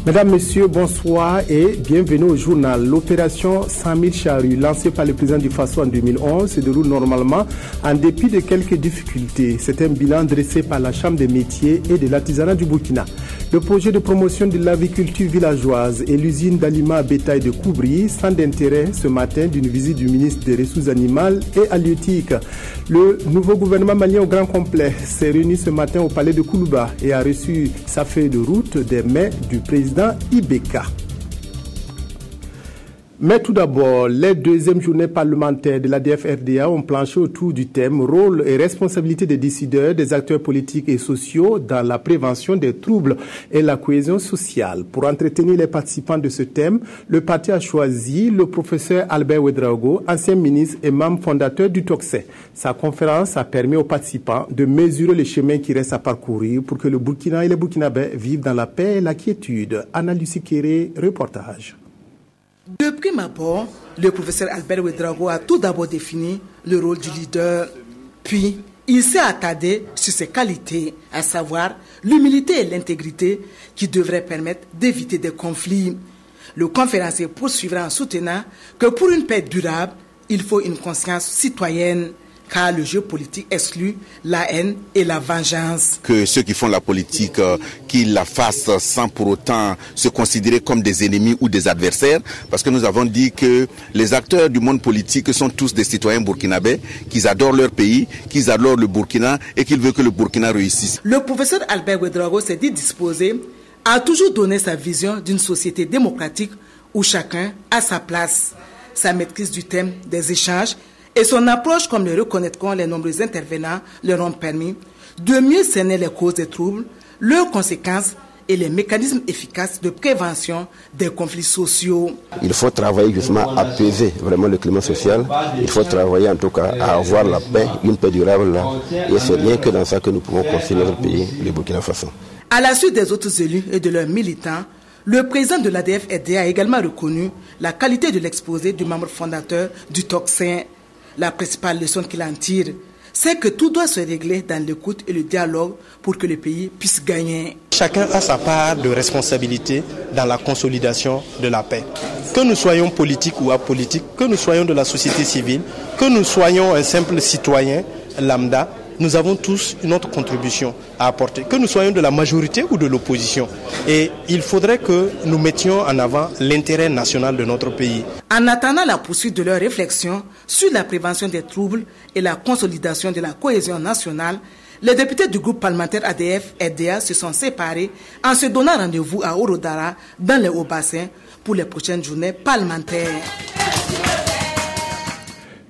Mesdames, Messieurs, bonsoir et bienvenue au journal. L'opération 100 000 charrues lancée par le président du Faso en 2011 se déroule normalement en dépit de quelques difficultés. C'est un bilan dressé par la Chambre des métiers et de l'artisanat du Burkina. Le projet de promotion de l'agriculture villageoise et l'usine d'aliments à bétail de Koubri sont d'intérêt ce matin d'une visite du ministre des Ressources animales et halieutiques. Le nouveau gouvernement malien au grand complet s'est réuni ce matin au palais de Koulouba et a reçu sa feuille de route des mains du président Ibeka. Mais tout d'abord, les deuxièmes journées parlementaires de l'ADF-RDA ont planché autour du thème rôle et responsabilité des décideurs, des acteurs politiques et sociaux dans la prévention des troubles et la cohésion sociale. Pour entretenir les participants de ce thème, le parti a choisi le professeur Albert Ouedraogo, ancien ministre et membre fondateur du TOCSE. Sa conférence a permis aux participants de mesurer le chemin qui reste à parcourir pour que le Burkina et les Burkinabés vivent dans la paix et la quiétude. Anna Lucie Kéré, reportage. De prime abord, le professeur Albert Ouedraogo a tout d'abord défini le rôle du leader. Puis, il s'est attardé sur ses qualités, à savoir l'humilité et l'intégrité qui devraient permettre d'éviter des conflits. Le conférencier poursuivra en soutenant que pour une paix durable, il faut une conscience citoyenne, car le jeu politique exclut la haine et la vengeance. Que ceux qui font la politique, qu'ils la fassent sans pour autant se considérer comme des ennemis ou des adversaires, parce que nous avons dit que les acteurs du monde politique sont tous des citoyens burkinabés, qu'ils adorent leur pays, qu'ils adorent le Burkina et qu'ils veulent que le Burkina réussisse. Le professeur Albert Ouedraogo s'est dit disposé à toujours donner sa vision d'une société démocratique où chacun a sa place. Sa maîtrise du thème des échanges et son approche, comme le reconnaîtront les nombreux intervenants, leur ont permis de mieux cerner les causes des troubles, leurs conséquences et les mécanismes efficaces de prévention des conflits sociaux. Il faut travailler justement à apaiser vraiment le climat social. Il faut travailler en tout cas à avoir la paix, une paix durable là. Et c'est rien que dans ça que nous pouvons construire notre pays, le Burkina Faso. À la suite des autres élus et de leurs militants, le président de l'ADF-RDA a également reconnu la qualité de l'exposé du membre fondateur du TOCSE. La principale leçon qu'il en tire, c'est que tout doit se régler dans l'écoute et le dialogue pour que le pays puisse gagner. Chacun a sa part de responsabilité dans la consolidation de la paix. Que nous soyons politiques ou apolitiques, que nous soyons de la société civile, que nous soyons un simple citoyen lambda, nous avons tous une autre contribution à apporter, que nous soyons de la majorité ou de l'opposition. Et il faudrait que nous mettions en avant l'intérêt national de notre pays. En attendant la poursuite de leurs réflexions sur la prévention des troubles et la consolidation de la cohésion nationale, les députés du groupe parlementaire ADF-RDA se sont séparés en se donnant rendez-vous à Orodara dans les Hauts-Bassins pour les prochaines journées parlementaires.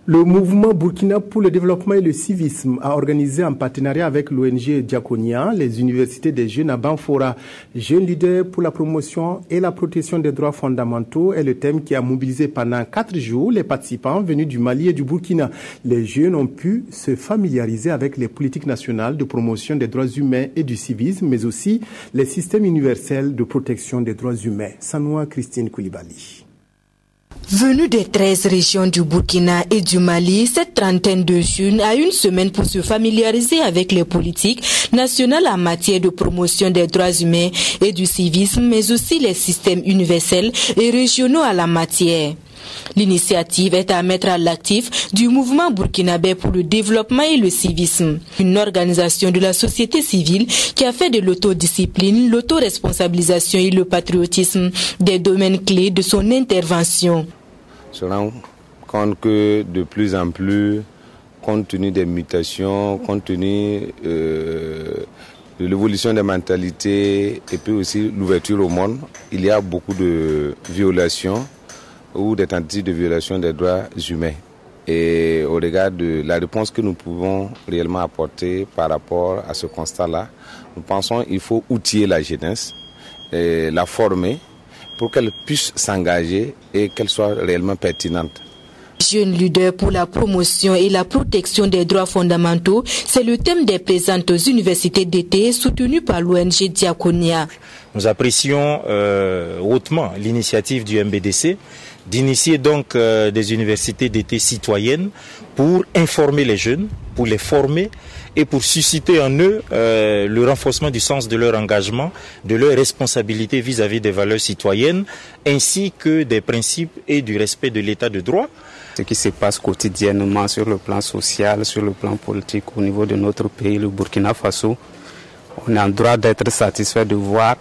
Le mouvement Burkina pour le développement et le civisme a organisé en partenariat avec l'ONG Diaconia les universités des jeunes à Banfora. Jeunes leaders pour la promotion et la protection des droits fondamentaux est le thème qui a mobilisé pendant 4 jours les participants venus du Mali et du Burkina. Les jeunes ont pu se familiariser avec les politiques nationales de promotion des droits humains et du civisme, mais aussi les systèmes universels de protection des droits humains. Sanoua Christine Koulibaly. Venus des 13 régions du Burkina et du Mali, cette trentaine de jeunes a une semaine pour se familiariser avec les politiques nationales en matière de promotion des droits humains et du civisme, mais aussi les systèmes universels et régionaux à la matière. L'initiative est à mettre à l'actif du mouvement burkinabé pour le développement et le civisme, une organisation de la société civile qui a fait de l'autodiscipline, l'autoresponsabilisation et le patriotisme des domaines clés de son intervention. On se rend compte que de plus en plus, compte tenu des mutations, compte tenu de l'évolution des mentalités et puis aussi l'ouverture au monde, il y a beaucoup de violations ou des tentatives de violation des droits humains. Et au regard de la réponse que nous pouvons réellement apporter par rapport à ce constat-là, nous pensons qu'il faut outiller la jeunesse, et la former pour qu'elle puisse s'engager et qu'elle soit réellement pertinente. Jeune leader pour la promotion et la protection des droits fondamentaux, c'est le thème des présentes universités d'été soutenues par l'ONG Diaconia. Nous apprécions hautement l'initiative du MBDC d'initier donc des universités d'été citoyennes pour informer les jeunes, pour les former et pour susciter en eux le renforcement du sens de leur engagement, de leur responsabilité vis-à-vis des valeurs citoyennes, ainsi que des principes et du respect de l'état de droit. Ce qui se passe quotidiennement sur le plan social, sur le plan politique au niveau de notre pays, le Burkina Faso, on est en droit d'être satisfait de voir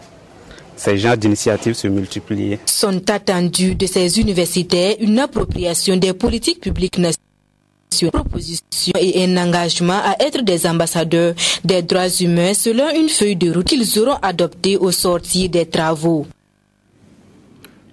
ces genres d'initiatives se multiplier. Sont attendus de ces universitaires une appropriation des politiques publiques nationales, propositions et un engagement à être des ambassadeurs des droits humains selon une feuille de route qu'ils auront adoptée au sortir des travaux.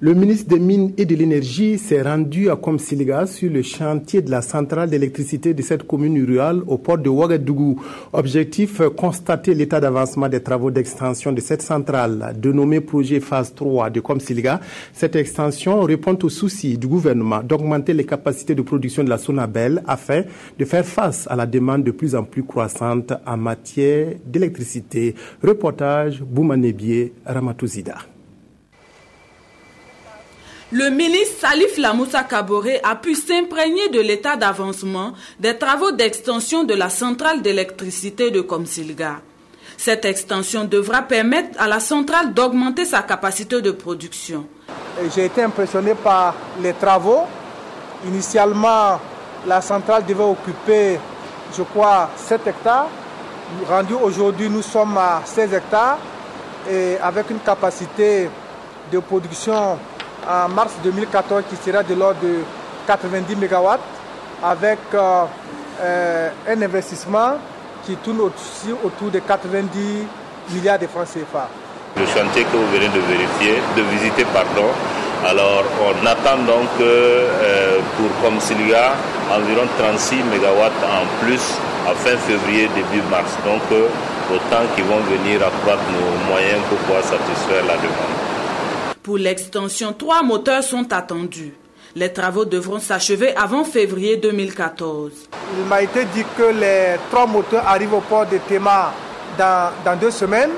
Le ministre des Mines et de l'Énergie s'est rendu à Komsiliga sur le chantier de la centrale d'électricité de cette commune rurale au port de Ouagadougou. Objectif, constater l'état d'avancement des travaux d'extension de cette centrale. Dénommé projet phase 3 de Komsiliga, cette extension répond au souci du gouvernement d'augmenter les capacités de production de la Sonabel afin de faire face à la demande de plus en plus croissante en matière d'électricité. Reportage Boumanebié Ramatouzida. Le ministre Salif Lamoussa Kaboré a pu s'imprégner de l'état d'avancement des travaux d'extension de la centrale d'électricité de Komsilga. Cette extension devra permettre à la centrale d'augmenter sa capacité de production. J'ai été impressionné par les travaux. Initialement, la centrale devait occuper, je crois, 7 hectares. Rendu aujourd'hui, nous sommes à 16 hectares et avec une capacité de production en mars 2014 qui sera de l'ordre de 90 MW avec un investissement qui tourne aussi autour de 90 milliards de francs CFA. Le chantier que vous venez de visiter, alors on attend donc pour Komsilga environ 36 MW en plus à fin février, début mars. Donc autant qu'ils vont venir accroître nos moyens pour pouvoir satisfaire la demande. Pour l'extension, 3 moteurs sont attendus. Les travaux devront s'achever avant février 2014. Il m'a été dit que les 3 moteurs arrivent au port de Tema dans 2 semaines.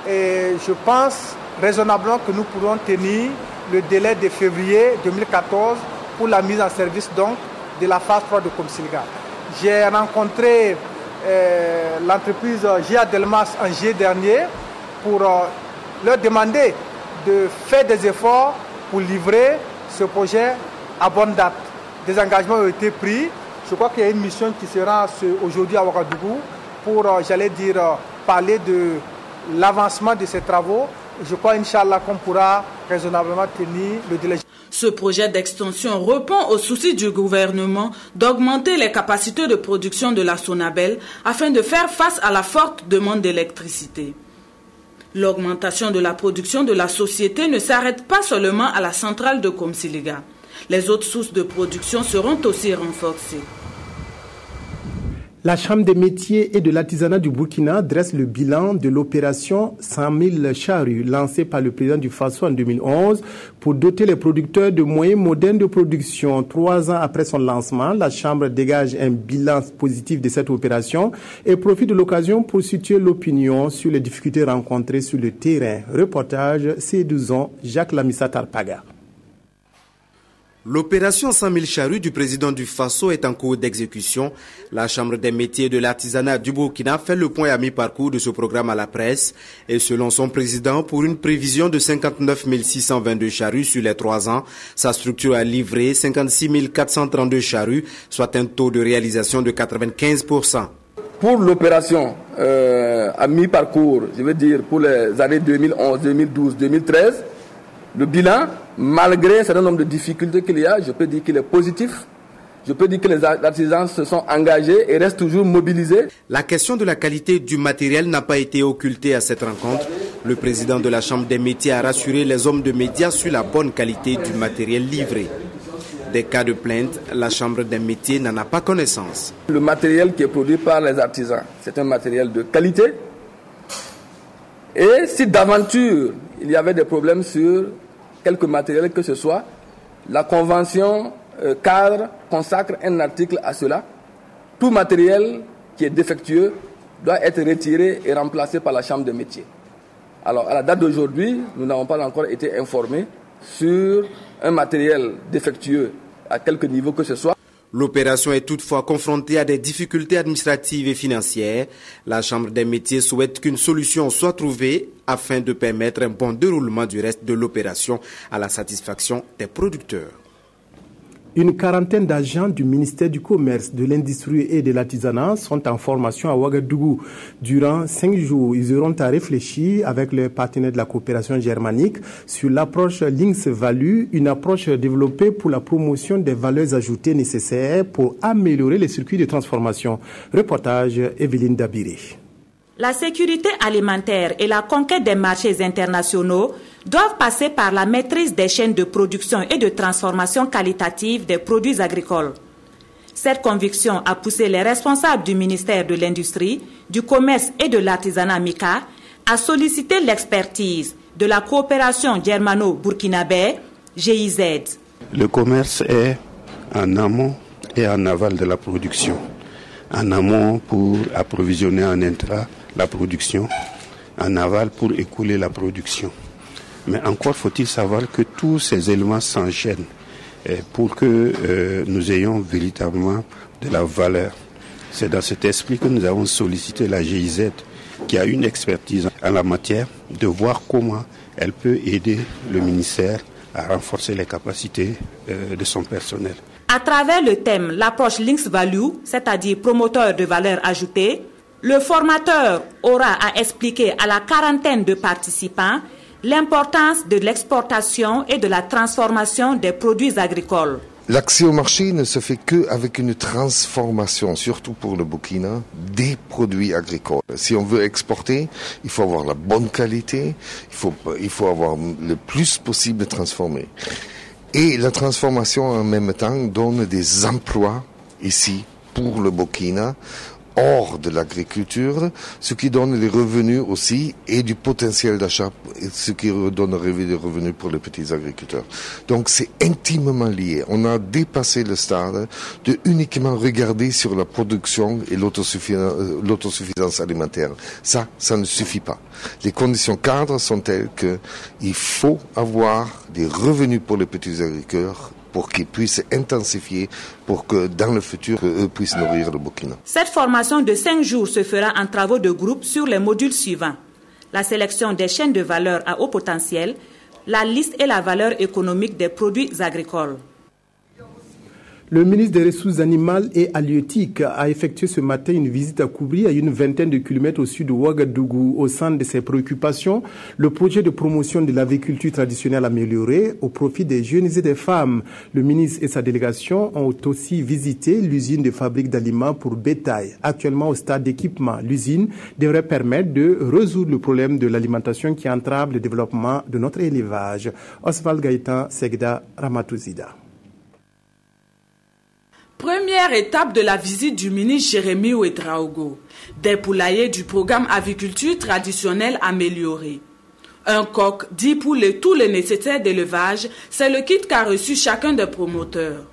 Et je pense raisonnablement que nous pourrons tenir le délai de février 2014 pour la mise en service donc de la phase 3 de Komsilga. J'ai rencontré l'entreprise GA Delmas en juillet dernier pour leur demander de faire des efforts pour livrer ce projet à bonne date. Des engagements ont été pris. Je crois qu'il y a une mission qui sera aujourd'hui à Ouagadougou pour, parler de l'avancement de ces travaux. Je crois, Inch'Allah, qu'on pourra raisonnablement tenir le délai. Ce projet d'extension répond au souci du gouvernement d'augmenter les capacités de production de la Sonabel afin de faire face à la forte demande d'électricité. L'augmentation de la production de la société ne s'arrête pas seulement à la centrale de Komsiliga. Les autres sources de production seront aussi renforcées. La Chambre des métiers et de l'artisanat du Burkina dresse le bilan de l'opération 100 000 charrues lancée par le président du Faso en 2011 pour doter les producteurs de moyens modernes de production. 3 ans après son lancement, la Chambre dégage un bilan positif de cette opération et profite de l'occasion pour situer l'opinion sur les difficultés rencontrées sur le terrain. Reportage C12 Jacques Lamissa Tarpaga. L'opération 100 000 charrues du président du Faso est en cours d'exécution. La Chambre des métiers de l'artisanat du Burkina fait le point à mi-parcours de ce programme à la presse. Et selon son président, pour une prévision de 59 622 charrues sur les 3 ans, sa structure a livré 56 432 charrues, soit un taux de réalisation de 95%. Pour l'opération à mi-parcours, je veux dire pour les années 2011, 2012, 2013, le bilan, malgré un certain nombre de difficultés qu'il y a, je peux dire qu'il est positif. Je peux dire que les artisans se sont engagés et restent toujours mobilisés. La question de la qualité du matériel n'a pas été occultée à cette rencontre. Le président de la Chambre des métiers a rassuré les hommes de médias sur la bonne qualité du matériel livré. Des cas de plainte, la Chambre des métiers n'en a pas connaissance. Le matériel qui est produit par les artisans, c'est un matériel de qualité. Et si d'aventure il y avait des problèmes sur quelque matériel que ce soit, la convention cadre consacre un article à cela. Tout matériel qui est défectueux doit être retiré et remplacé par la Chambre des métiers. Alors, à la date d'aujourd'hui, nous n'avons pas encore été informés sur un matériel défectueux à quelque niveau que ce soit. L'opération est toutefois confrontée à des difficultés administratives et financières. La Chambre des métiers souhaite qu'une solution soit trouvée afin de permettre un bon déroulement du reste de l'opération à la satisfaction des producteurs. Une quarantaine d'agents du ministère du Commerce, de l'Industrie et de l'Artisanat sont en formation à Ouagadougou. Durant 5 jours, ils auront à réfléchir avec les partenaires de la coopération germanique sur l'approche Links Value, une approche développée pour la promotion des valeurs ajoutées nécessaires pour améliorer les circuits de transformation. Reportage Evelyne Dabiré. La sécurité alimentaire et la conquête des marchés internationaux doivent passer par la maîtrise des chaînes de production et de transformation qualitative des produits agricoles. Cette conviction a poussé les responsables du ministère de l'Industrie, du Commerce et de l'Artisanat MICA à solliciter l'expertise de la coopération germano-burkinabé, GIZ. Le commerce est en amont et en aval de la production. En amont pour approvisionner en intra la production, en aval pour écouler la production. Mais encore faut-il savoir que tous ces éléments s'enchaînent pour que nous ayons véritablement de la valeur. C'est dans cet esprit que nous avons sollicité la GIZ, qui a une expertise en la matière, de voir comment elle peut aider le ministère à renforcer les capacités de son personnel. À travers le thème l'approche Links Value, c'est-à-dire promoteur de valeur ajoutée, le formateur aura à expliquer à la quarantaine de participants l'importance de l'exportation et de la transformation des produits agricoles. L'accès au marché ne se fait qu'avec une transformation, surtout pour le Burkina, des produits agricoles. Si on veut exporter, il faut avoir la bonne qualité, il faut avoir le plus possible transformé. Et la transformation en même temps donne des emplois ici pour le Burkina, hors de l'agriculture, ce qui donne les revenus aussi et du potentiel d'achat, ce qui donnerait des revenus pour les petits agriculteurs. Donc c'est intimement lié. On a dépassé le stade de uniquement regarder sur la production et l'autosuffisance alimentaire. Ça ne suffit pas. Les conditions cadres sont telles qu'il faut avoir des revenus pour les petits agriculteurs pour qu'ils puissent intensifier, pour que dans le futur, eux puissent nourrir le Burkina. Cette formation de 5 jours se fera en travaux de groupe sur les modules suivants. La sélection des chaînes de valeur à haut potentiel, la liste et la valeur économique des produits agricoles. Le ministre des Ressources animales et halieutiques a effectué ce matin une visite à Koubri, à une vingtaine de kilomètres au sud de Ouagadougou. Au centre de ses préoccupations, le projet de promotion de l'aviculture traditionnelle améliorée au profit des jeunes et des femmes. Le ministre et sa délégation ont aussi visité l'usine de fabrique d'aliments pour bétail. Actuellement au stade d'équipement, l'usine devrait permettre de résoudre le problème de l'alimentation qui entrave le développement de notre élevage. Oswald Gaëtan, Segda, Ramatouzida. Première étape de la visite du ministre Jérémy Ouedraogo, des poulaillers du programme aviculture traditionnelle améliorée. Un coq, 10 poules et tout le nécessaire d'élevage, c'est le kit qu'a reçu chacun des promoteurs.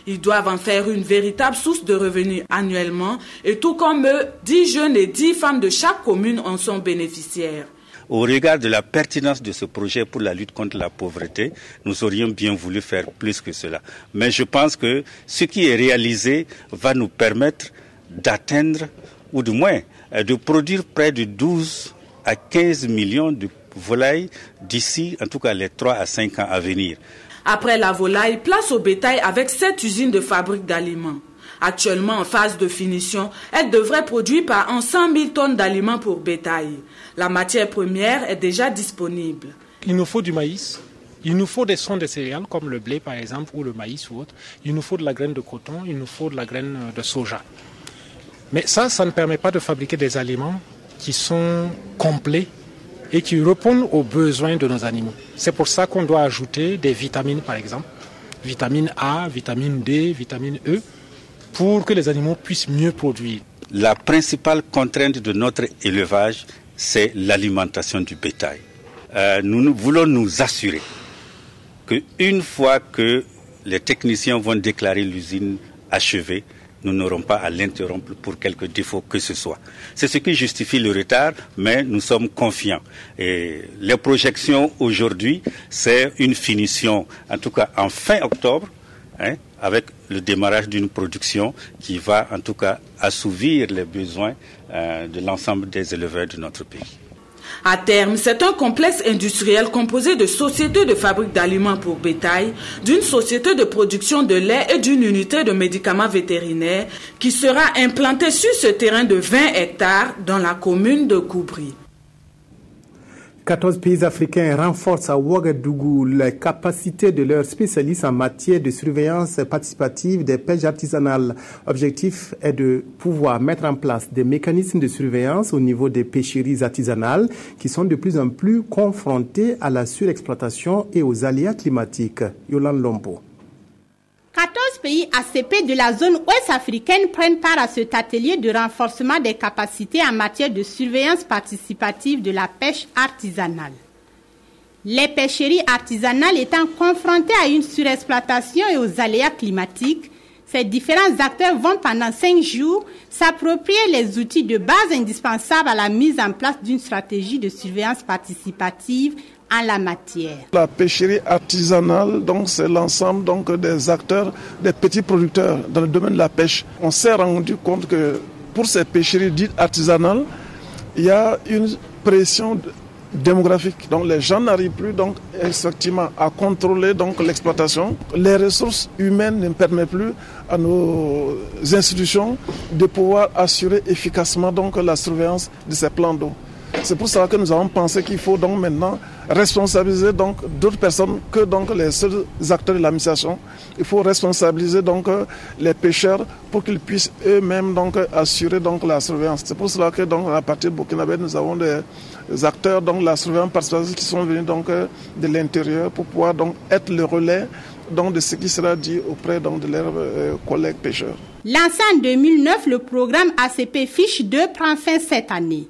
Ils doivent en faire une véritable source de revenus annuellement et tout comme eux, 10 jeunes et 10 femmes de chaque commune en sont bénéficiaires. Au regard de la pertinence de ce projet pour la lutte contre la pauvreté, nous aurions bien voulu faire plus que cela. Mais je pense que ce qui est réalisé va nous permettre d'atteindre, ou du moins de produire près de 12 à 15 millions de volailles d'ici, en tout cas les 3 à 5 ans à venir. Après la volaille, place au bétail avec 7 usines de fabrique d'aliments. Actuellement en phase de finition, elle devrait produire par an 100 000 tonnes d'aliments pour bétail. La matière première est déjà disponible. Il nous faut du maïs, il nous faut des sons de céréales comme le blé par exemple ou le maïs ou autre. Il nous faut de la graine de coton, il nous faut de la graine de soja. Mais ça ne permet pas de fabriquer des aliments qui sont complets et qui répondent aux besoins de nos animaux. C'est pour ça qu'on doit ajouter des vitamines par exemple. vitamine A, vitamine D, vitamine E, pour que les animaux puissent mieux produire. La principale contrainte de notre élevage, c'est l'alimentation du bétail. Nous voulons nous assurer qu'une fois que les techniciens vont déclarer l'usine achevée, nous n'aurons pas à l'interrompre pour quelque défaut que ce soit. C'est ce qui justifie le retard, mais nous sommes confiants. Et les projections aujourd'hui, c'est une finition, en tout cas en fin octobre, avec le démarrage d'une production qui va en tout cas assouvir les besoins de l'ensemble des éleveurs de notre pays. À terme, c'est un complexe industriel composé de sociétés de fabrique d'aliments pour bétail, d'une société de production de lait et d'une unité de médicaments vétérinaires qui sera implantée sur ce terrain de 20 hectares dans la commune de Koubri. 14 pays africains renforcent à Ouagadougou les capacités de leurs spécialistes en matière de surveillance participative des pêches artisanales. L'objectif est de pouvoir mettre en place des mécanismes de surveillance au niveau des pêcheries artisanales qui sont de plus en plus confrontées à la surexploitation et aux aléas climatiques. Yolande Lombo. 14 pays ACP de la zone ouest africaine prennent part à cet atelier de renforcement des capacités en matière de surveillance participative de la pêche artisanale. Les pêcheries artisanales étant confrontées à une surexploitation et aux aléas climatiques, ces différents acteurs vont pendant 5 jours s'approprier les outils de base indispensables à la mise en place d'une stratégie de surveillance participative en la matière. La pêcherie artisanale, donc, c'est l'ensemble donc, des acteurs, des petits producteurs dans le domaine de la pêche. On s'est rendu compte que pour ces pêcheries dites artisanales, il y a une pression démographique. Donc les gens n'arrivent plus donc, effectivement à contrôler donc, l'exploitation. Les ressources humaines ne permettent plus à nos institutions de pouvoir assurer efficacement donc, la surveillance de ces plans d'eau. C'est pour ça que nous avons pensé qu'il faut donc maintenant responsabiliser donc d'autres personnes que donc les seuls acteurs de l'administration. Il faut responsabiliser donc les pêcheurs pour qu'ils puissent eux-mêmes donc assurer donc la surveillance. C'est pour cela que donc à partir de Burkinabé nous avons des acteurs donc de la surveillance participative qui sont venus donc de l'intérieur pour pouvoir donc être le relais donc de ce qui sera dit auprès donc de leurs collègues pêcheurs. Lancé en 2009, le programme ACP Fiche 2 prend fin cette année.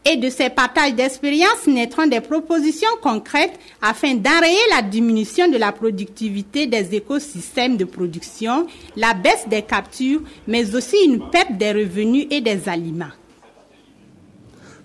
Et de ces partages d'expériences naîtront des propositions concrètes afin d'enrayer la diminution de la productivité des écosystèmes de production, la baisse des captures, mais aussi une perte des revenus et des aliments.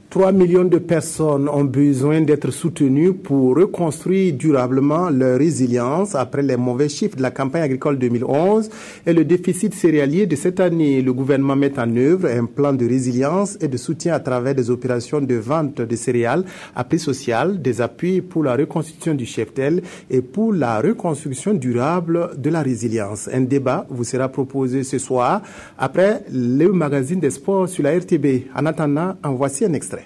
3 millions de personnes ont besoin d'être soutenues pour reconstruire durablement leur résilience après les mauvais chiffres de la campagne agricole 2011 et le déficit céréalier de cette année. Le gouvernement met en œuvre un plan de résilience et de soutien à travers des opérations de vente de céréales à prix social, des appuis pour la reconstitution du cheptel et pour la reconstruction durable de la résilience. Un débat vous sera proposé ce soir après le magazine des sports sur la RTB. En attendant, en voici un extrait.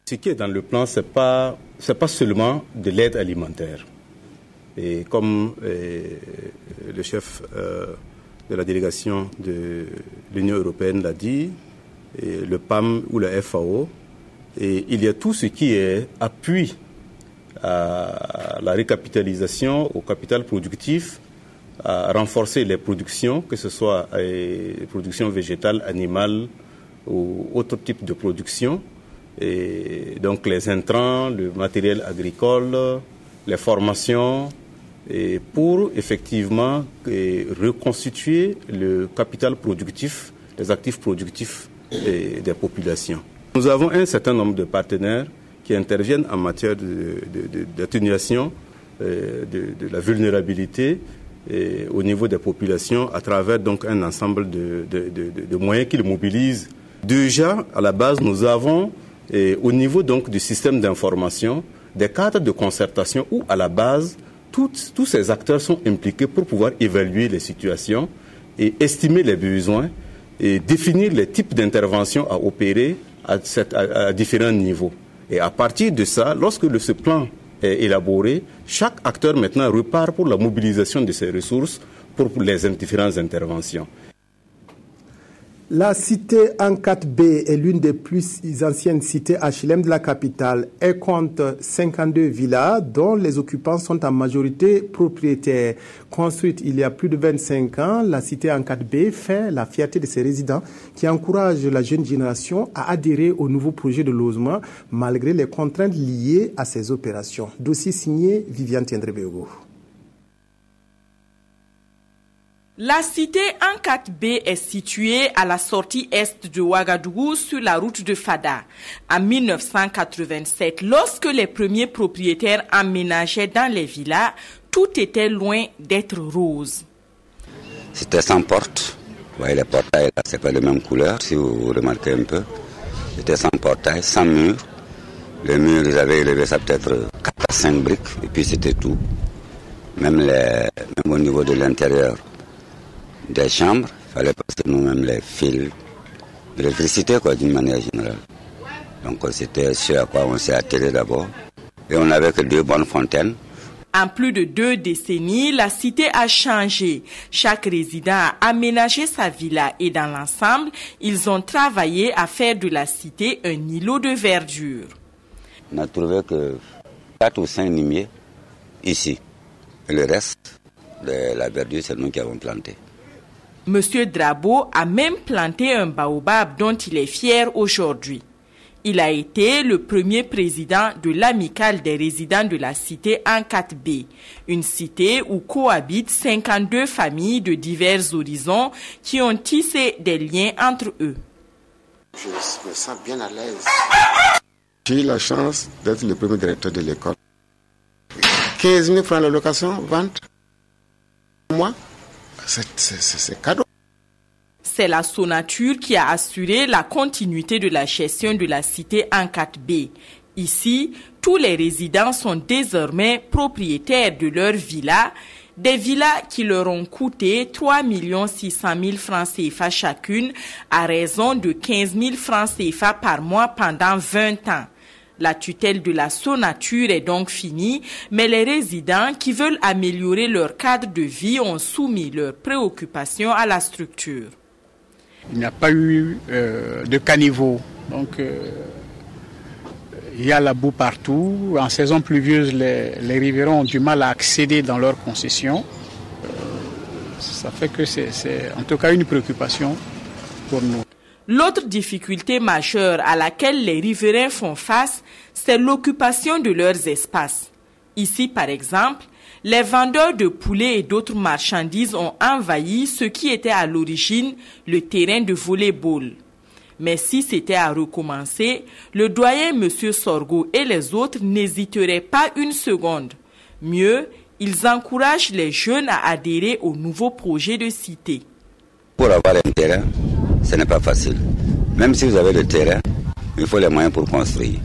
Ce qui est dans le plan, c'est pas seulement de l'aide alimentaire. Et comme le chef de la délégation de l'Union européenne l'a dit, le PAM ou la FAO, il y a tout ce qui est appui à la recapitalisation, au capital productif, à renforcer les productions, que ce soit les productions végétales, animales ou autres types de production. Et donc les intrants, le matériel agricole, les formations, et pour effectivement reconstituer le capital productif, les actifs productifs des populations. Nous avons un certain nombre de partenaires qui interviennent en matière d'atténuation de la vulnérabilité au niveau des populations à travers donc un ensemble de moyens qu'ils mobilisent. Déjà, à la base, nous avons au niveau donc du système d'information, des cadres de concertation où à la base, tous ces acteurs sont impliqués pour pouvoir évaluer les situations et estimer les besoins et définir les types d'interventions à opérer à différents niveaux. Et à partir de ça, lorsque ce plan est élaboré, chaque acteur maintenant repart pour la mobilisation de ses ressources pour les différentes interventions. La cité en 4B est l'une des plus anciennes cités HLM de la capitale. Elle compte 52 villas dont les occupants sont en majorité propriétaires. Construite il y a plus de 25 ans, la cité en 4B fait la fierté de ses résidents qui encouragent la jeune génération à adhérer au nouveau projet de logement malgré les contraintes liées à ces opérations. Dossier signé Viviane Tiendrebego. La cité en 4B est située à la sortie est de Ouagadougou sur la route de Fada. En 1987, lorsque les premiers propriétaires emménageaient dans les villas, tout était loin d'être rose. C'était sans porte. Vous voyez les portails là, c'est pas de même couleur si vous remarquez un peu. C'était sans portail, sans mur. Le mur, ils avaient élevé ça peut-être 4 à 5 briques et puis c'était tout. Même au niveau de l'intérieur des chambres, il fallait passer nous-mêmes les fils d'électricité d'une manière générale. Donc c'était ce à quoi on s'est attelé d'abord. Et on n'avait que 2 bonnes fontaines. En plus de 2 décennies, la cité a changé. Chaque résident a aménagé sa villa et dans l'ensemble, ils ont travaillé à faire de la cité un îlot de verdure. On a trouvé que 4 ou 5 nimiers ici. Et le reste de la verdure, c'est nous qui avons planté. Monsieur Drabo a même planté un baobab dont il est fier aujourd'hui. Il a été le premier président de l'amicale des résidents de la cité en 4B, une cité où cohabitent 52 familles de divers horizons qui ont tissé des liens entre eux. Je me sens bien à l'aise. J'ai eu la chance d'être le premier directeur de l'école. 15 000 francs de location, vente. Moi, c'est cadeau. C'est la Sonature qui a assuré la continuité de la gestion de la cité en 4B. Ici, tous les résidents sont désormais propriétaires de leurs villas, des villas qui leur ont coûté 3 600 000 francs CFA chacune à raison de 15 000 francs CFA par mois pendant 20 ans. La tutelle de la Sonature est donc finie, mais les résidents qui veulent améliorer leur cadre de vie ont soumis leurs préoccupations à la structure. Il n'y a pas eu de caniveau, donc il y a la boue partout. En saison pluvieuse, les riverains ont du mal à accéder dans leurs concessions. Ça fait que c'est en tout cas une préoccupation pour nous. L'autre difficulté majeure à laquelle les riverains font face, c'est l'occupation de leurs espaces. Ici, par exemple, les vendeurs de poulets et d'autres marchandises ont envahi ce qui était à l'origine le terrain de volley-ball. Mais si c'était à recommencer, le doyen M. Sorgo et les autres n'hésiteraient pas une seconde. Mieux, ils encouragent les jeunes à adhérer au nouveau projet de cité. Pour avoir un terrain, ce n'est pas facile. Même si vous avez le terrain, il faut les moyens pour construire.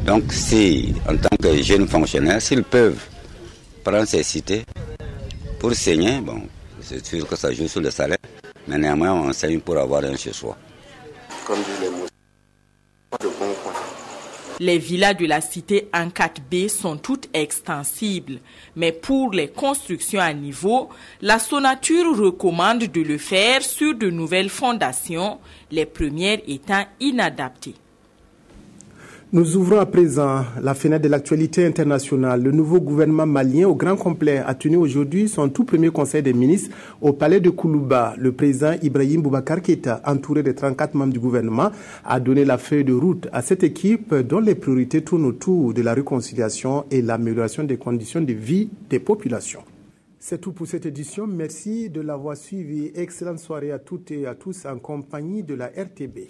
Donc si, en tant que jeunes fonctionnaires, s'ils peuvent prendre ces cités pour saigner, bon, c'est sûr que ça joue sur le salaire, mais néanmoins on saigne pour avoir un chez soi. Comme dit les mots, pas de bon coin. Les villas de la cité en 4B sont toutes extensibles, mais pour les constructions à niveau, la Sonature recommande de le faire sur de nouvelles fondations, les premières étant inadaptées. Nous ouvrons à présent la fenêtre de l'actualité internationale. Le nouveau gouvernement malien au grand complet a tenu aujourd'hui son tout premier conseil des ministres au palais de Koulouba. Le président Ibrahim Boubacar Keïta, entouré de 34 membres du gouvernement, a donné la feuille de route à cette équipe dont les priorités tournent autour de la réconciliation et l'amélioration des conditions de vie des populations. C'est tout pour cette édition. Merci de l'avoir suivi. Excellente soirée à toutes et à tous en compagnie de la RTB.